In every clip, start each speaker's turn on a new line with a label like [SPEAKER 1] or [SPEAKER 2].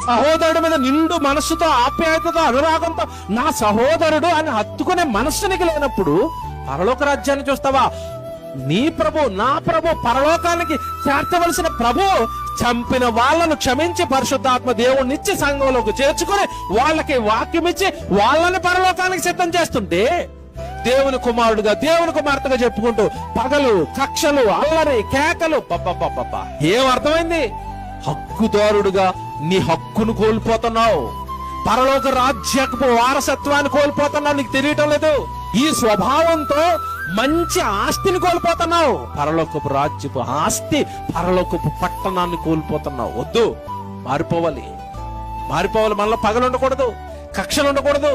[SPEAKER 1] సహోదరుడి మీద నిండు మనస్సుతో, ఆప్యాయతతో, అనురాగంతో నా సహోదరుడు అని హత్తుకునే మనస్సునికి లేనప్పుడు పరలోక రాజ్యాన్ని చూస్తావా? నీ ప్రభు, నా ప్రభు, పరలోకానికి చేర్చవలసిన ప్రభు చంపిన వాళ్ళను క్షమించి పరిశుద్ధాత్మ దేవుణ్ణిచ్చి సంఘంలోకి చేర్చుకుని వాళ్ళకి వాక్యం ఇచ్చి వాళ్ళని పరలోకానికి సిద్ధం చేస్తుంటే దేవుని కుమారుడుగా, దేవుని కుమార్తెగా చెప్పుకుంటూ పగలు, కక్షలు, అల్లరి, కేకలు, పప్ప ఏం అర్థమైంది? హక్కుదారుడుగా నీ హక్కును కోల్పోతున్నావు. పరలోక రాజ్యపు వారసత్వాన్ని కోల్పోతున్నావు, నీకు తెలియటం లేదు. ఈ స్వభావంతో మంచి ఆస్తిని కోల్పోతున్నావు. పరలోకపు రాజ్యపు ఆస్తి, పరలోకపు పట్టణాన్ని కోల్పోతున్నావు. వద్దు, మారిపోవాలి. మనలో పగలు ఉండకూడదు, కక్షలు ఉండకూడదు.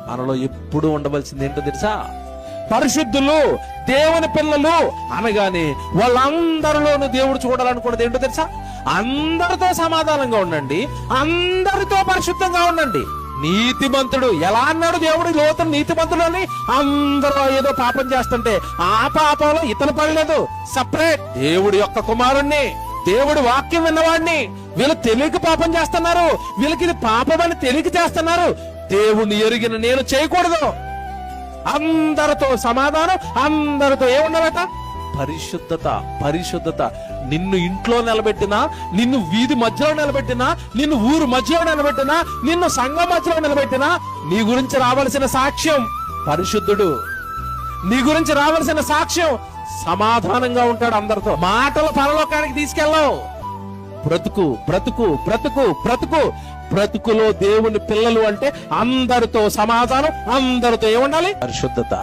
[SPEAKER 1] మనలో ఎప్పుడు ఉండవలసింది ఏంటో తెలుసా? పరిశుద్ధులు, దేవుని పిల్లలు అనగానే వాళ్ళందరిలోనూ దేవుడు చూడాలనుకున్నది ఏంటో తెలుసా? అందరితో సమాధానంగా ఉండండి, అందరితో పరిశుద్ధంగా ఉండండి. నీతిమంతుడు ఎలా అన్నాడు దేవుడు? లోతును నీతిమంతుడు అని. అందరూ ఏదో పాపం చేస్తుంటే ఆ పాపంలో ఇతను పడలేదు, సపరేట్. దేవుడి యొక్క కుమారుణ్ణి, దేవుడి వాక్యం విన్నవాడిని వీళ్ళు తెలియక పాపం చేస్తున్నారు. వీళ్ళకి ఇది పాపం అని తెలియక చేస్తున్నారు. దేవుణ్ణి ఎరిగిన నేను చేయకూడదు. అందరితో సమాధానం, అందరితో ఏముండబెట్ట? పరిశుద్ధత. నిన్ను ఇంట్లో నిలబెట్టినా, నిన్ను వీధి మధ్యలో నిలబెట్టినా, నిన్ను ఊరు మధ్యలో నిలబెట్టినా, నిన్ను సంఘం మధ్యలో నిలబెట్టినా నీ గురించి రావాల్సిన సాక్ష్యం పరిశుద్ధుడు. నీ గురించి రావాల్సిన సాక్ష్యం సమాధానంగా ఉంటాడు అందరితో. మాటలు పరలోకానికి తీసుకెళ్ళవు. బ్రతుకులో దేవుని పిల్లలు అంటే అందరితో సమాధానం, అందరితో ఏముండాలి? పరిశుద్ధత.